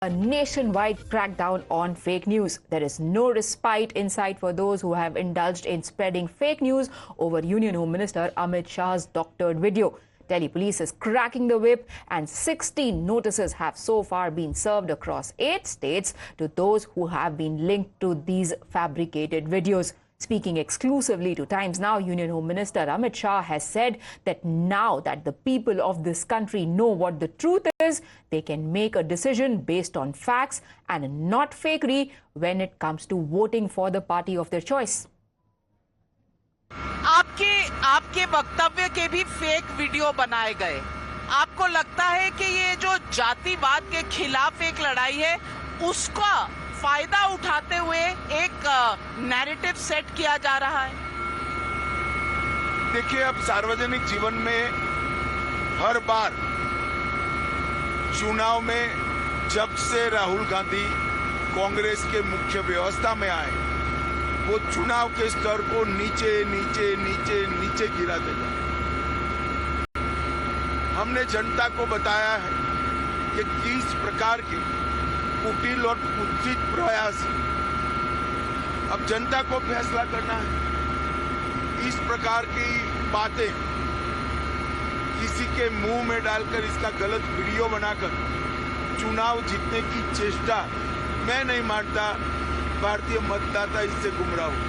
A nationwide crackdown on fake news. There is no respite in sight for those who have indulged in spreading fake news over Union Home Minister Amit Shah's doctored video. Delhi police is cracking the whip, and 16 notices have so far been served across 8 states to those who have been linked to these fabricated videos. Speaking exclusively to Times Now, Union Home Minister Amit Shah has said that now that the people of this country know what the truth is, they can make a decision based on facts and not fakery when it comes to voting for the party of their choice. आपके वक्तव्य के भी fake video बनाए गए। आपको लगता है कि ये जो जातिवाद के खिलाफ एक लड़ाई है, उसका फायदा उठाते हुए एक नैरेटिव सेट किया जा रहा है? देखिए, अब सार्वजनिक जीवन में हर बार चुनाव में जब से राहुल गांधी कांग्रेस के मुख्य व्यवस्था में आए, वो चुनाव के स्तर को नीचे नीचे नीचे नीचे गिरा देगा। हमने जनता को बताया है कि किस प्रकार के कुटिल और कुत्सित प्रयास, अब जनता को फैसला करना है। इस प्रकार की बातें किसी के मुंह में डालकर, इसका गलत वीडियो बनाकर चुनाव जीतने की चेष्टा, मैं नहीं मानता भारतीय मतदाता इससे गुमराह हो।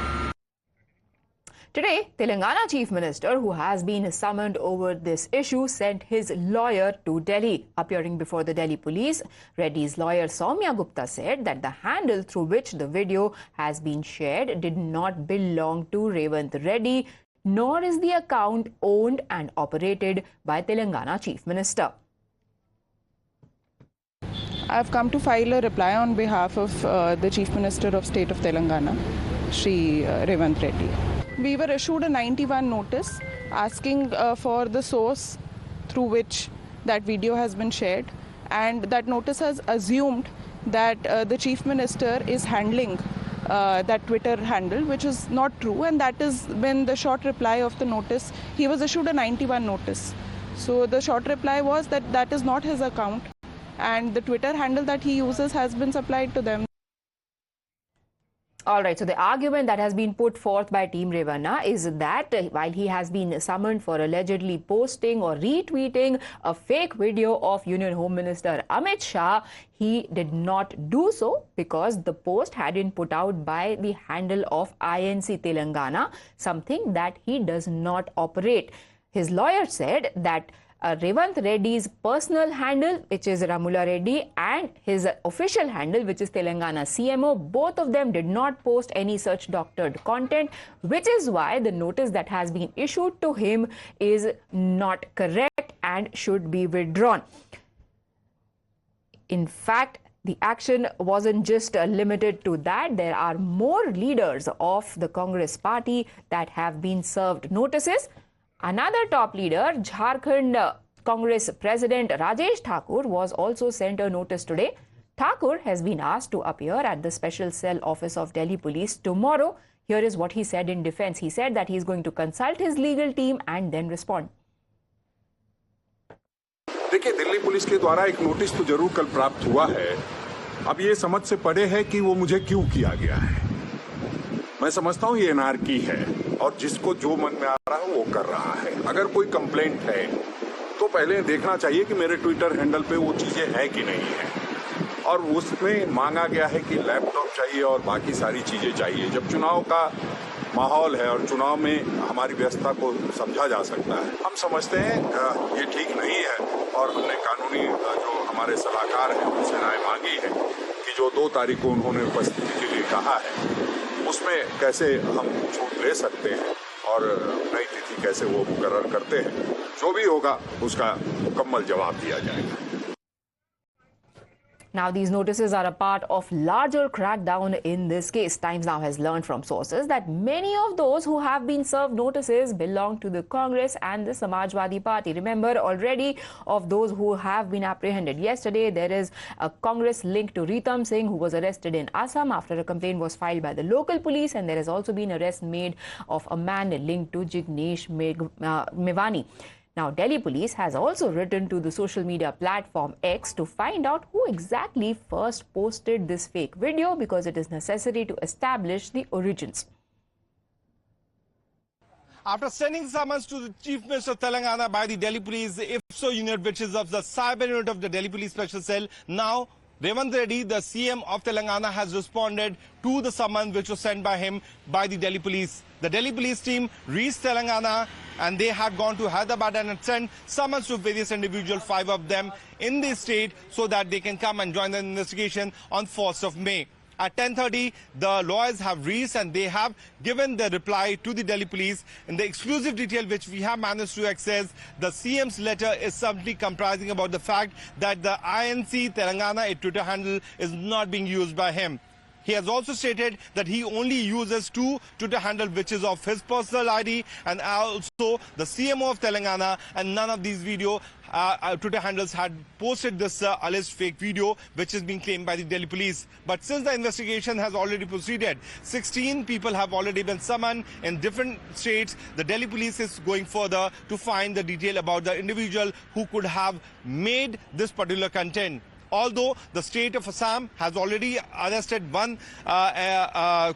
Today, Telangana Chief Minister, who has been summoned over this issue, sent his lawyer to Delhi. Appearing before the Delhi police, Reddy's lawyer Soumya Gupta said that the handle through which the video has been shared did not belong to Revanth Reddy, nor is the account owned and operated by Telangana Chief Minister. I've come to file a reply on behalf of the Chief Minister of State of Telangana, Shri Revanth Reddy. We were issued a 91 notice asking for the source through which that video has been shared, and that notice has assumed that the Chief Minister is handling that Twitter handle, which is not true, and that is when the short reply of the notice, he was issued a 91 notice. So the short reply was that that is not his account, and the Twitter handle that he uses has been supplied to them. All right, so the argument that has been put forth by Team Revanna is that while he has been summoned for allegedly posting or retweeting a fake video of Union Home Minister Amit Shah, he did not do so because the post had been put out by the handle of INC Telangana, something that he does not operate. His lawyer said that Revanth Reddy's personal handle, which is Ramula Reddy, and his official handle, which is Telangana CMO, both of them did not post any such doctored content, which is why the notice that has been issued to him is not correct and should be withdrawn. In fact, the action wasn't just limited to that. There are more leaders of the Congress party that have been served notices. Another top leader, Jharkhand Congress President Rajesh Thakur, was also sent a notice today. Thakur has been asked to appear at the Special Cell Office of Delhi Police tomorrow. Here is what he said in defense. He said that he is going to consult his legal team and then respond. देखिए, Delhi police के द्वारा एक notice तो जरूर कल प्राप्त हुआ है। अब ये समझ से परे है कि वो मुझे क्यों किया गया है। मैं समझता हूँ ये एनआरकी है और जिसको जो मन में आ रहा है वो कर रहा है। अगर कोई कंप्लेंट है तो पहले देखना चाहिए कि मेरे ट्विटर हैंडल पे वो चीजें हैं कि नहीं है, और उसमें मांगा गया है कि लैपटॉप चाहिए और बाकी सारी चीजें चाहिए। जब चुनाव का माहौल है और चुनाव में हमारी व्यवस्था को समझा जा सकता है, हम समझते हैं ये ठीक नहीं है, और हमने कानूनी जो हमारे सलाहकार हैं उनसे राय मांगी है कि जो 2 तारीख को उन्होंने उपस्थिति के लिए कहा है उसमें कैसे हम छूट ले सकते हैं और नई तिथि कैसे वो मुकर्रर करते हैं। जो भी होगा उसका मुकम्मल जवाब दिया जाएगा। Now, these notices are a part of larger crackdown in this case. Times Now has learned from sources that many of those who have been served notices belong to the Congress and the Samajwadi Party. Remember, already of those who have been apprehended. Yesterday, there is a Congress link to Ritam Singh, who was arrested in Assam after a complaint was filed by the local police, and there has also been arrest made of a man linked to Jignesh Mevani. Now, Delhi police has also written to the social media platform X to find out who exactly first posted this fake video, because it is necessary to establish the origins. After sending summons to the Chief Minister of Telangana by the Delhi Police IFSO unit, which is of the cyber unit of the Delhi Police Special Cell, now Revanth Reddy, the CM of Telangana, has responded to the summons which was sent by him by the Delhi Police. The Delhi Police team reached Telangana and they had gone to Hyderabad and had sent summons to various individuals, 5 of them in the state, so that they can come and join the investigation on 1st of May. At 10:30, the lawyers have reached and they have given the reply to the Delhi Police. In the exclusive detail which we have managed to access, the CM's letter is simply comprising about the fact that the INC Telangana, a Twitter handle, is not being used by him. He has also stated that he only uses 2 Twitter handles, which is of his personal ID and also the CMO of Telangana, and none of these Twitter handles had posted this alleged fake video, which is being claimed by the Delhi Police. But since the investigation has already proceeded, 16 people have already been summoned in different states. The Delhi Police is going further to find the detail about the individual who could have made this particular content. Although the state of Assam has already arrested 1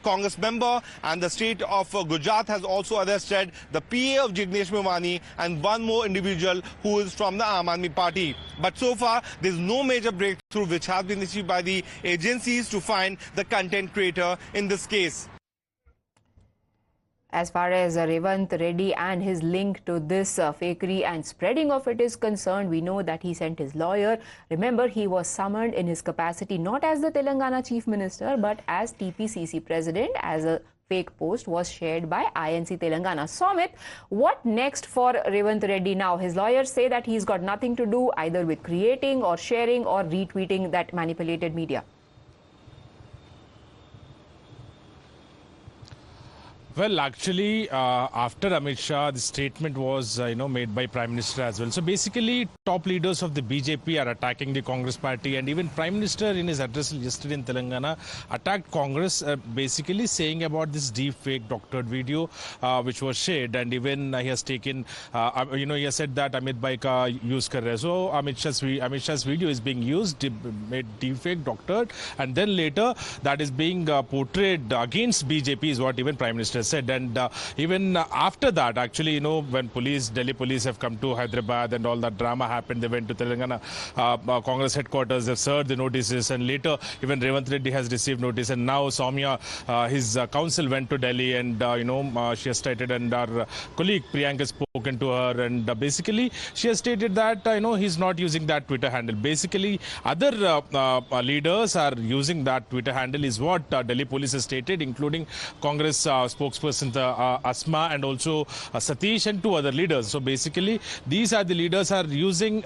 Congress member, and the state of Gujarat has also arrested the PA of Jignesh Mevani and 1 more individual who is from the Aam Aadmi Party. But so far, there is no major breakthrough which has been achieved by the agencies to find the content creator in this case. As far as Revanth Reddy and his link to this fakery and spreading of it is concerned, we know that he sent his lawyer. Remember, he was summoned in his capacity not as the Telangana Chief Minister but as TPCC President, as a fake post was shared by INC Telangana. Somit, what next for Revanth Reddy now? His lawyers say that he's got nothing to do either with creating or sharing or retweeting that manipulated media. Well, actually, after Amit Shah, the statement was, made by Prime Minister as well. So basically, top leaders of the BJP are attacking the Congress party, and even Prime Minister in his address yesterday in Telangana attacked Congress, basically saying about this deep fake doctored video which was shared, and even he has taken, he has said that Amit Bhai ka use kar rahe. So Amit Shah's video is being used, made deep fake, doctored, and then later that is being portrayed against BJP is what even Prime Minister said. And even after that, actually, when Delhi police have come to Hyderabad and all that drama happened, they went to Telangana Congress headquarters, they've served the notices, and later even Revanth Reddy has received notice, and now Soumya, his counsel, went to Delhi, and she has stated, and our colleague Priyanka has spoken to her, and basically she has stated that he's not using that Twitter handle. Basically, other leaders are using that Twitter handle is what Delhi police has stated, including Congress spokesperson Asma and also Satish and 2 other leaders. So basically, these are the leaders are using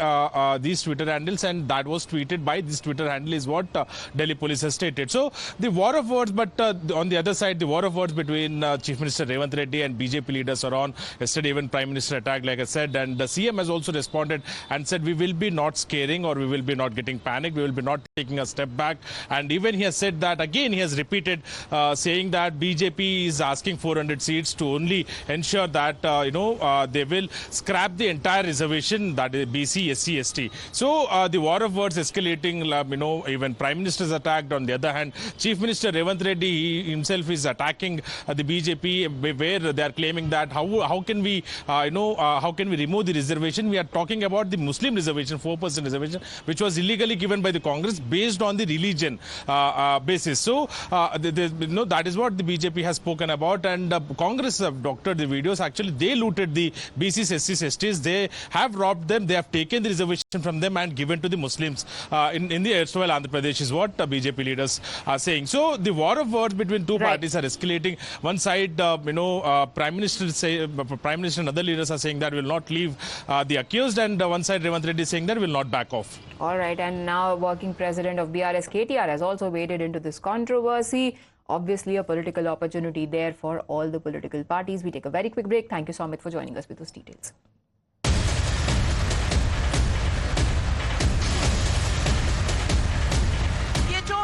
these Twitter handles, and that was tweeted by this Twitter handle is what Delhi police has stated. So the war of words, but on the other side, the war of words between Chief Minister Revanth Reddy and BJP leaders are on. Yesterday, even Prime Minister attacked, like I said, and the CM has also responded and said we will be not scaring, or we will be not getting panicked, we will be not taking a step back. And even he has said that again, he has repeated saying that BJP is asking 400 seats to only ensure that they will scrap the entire reservation, that is BC, SC, ST. So the war of words escalating. Even Prime Minister is attacked. On the other hand, Chief Minister Revanth Reddy he himself is attacking the BJP, where they are claiming that how can we remove the reservation? We are talking about the Muslim reservation, 4% reservation, which was illegally given by the Congress based on the religion basis. So that is what the BJP has spoken about, and Congress have doctored the videos. Actually, they looted the BCs, SCs, STs. They have robbed them. They have taken the reservation from them and given to the Muslims in the erstwhile Andhra Pradesh is what BJP leaders are saying. So the war of words between 2 parties are escalating. One side, Prime Minister and other leaders are saying that will not leave the accused, and one side Revanth Reddy is saying that will not back off. All right, and now working president of BRS KTR has also waded into this controversy. Obviously, a political opportunity there for all the political parties. We take a very quick break. Thank you, Somit, for joining us with those details. ये जो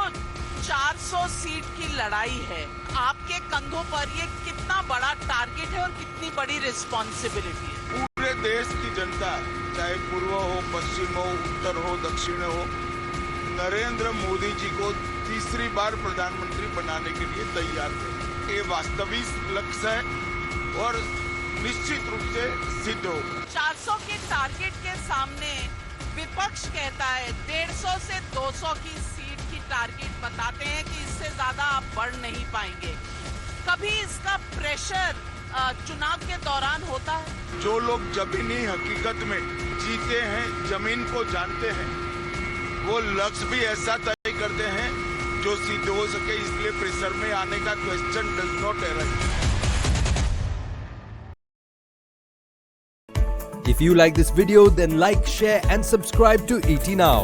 400 seat की लड़ाई है, आपके कंधों पर ये कितना बड़ा टारगेट है और कितनी बड़ी रिस्पॉन्सिबिलिटी है? पूरे देश की जनता, चाहे पूर्व हो, पश्चिम हो, उत्तर हो, दक्षिण हो, नरेंद्र मोदी जी को तीसरी बार प्रधानमंत्री बनाने के लिए तैयार है। ये वास्तविक लक्ष्य है और निश्चित रूप से सिद्ध हो। 400 के टारगेट के सामने विपक्ष कहता है 150 से 200 की सीट की टारगेट बताते हैं कि इससे ज्यादा आप बढ़ नहीं पाएंगे। कभी इसका प्रेशर चुनाव के दौरान होता है? जो लोग जमीनी हकीकत में जीते हैं, जमीन को जानते हैं, वो लक्ष्य भी ऐसा तय करते हैं जो सिद्ध हो सके, इसलिए प्रेशर में आने का question does not arise. If you like this video, then like, share and subscribe to ET Now.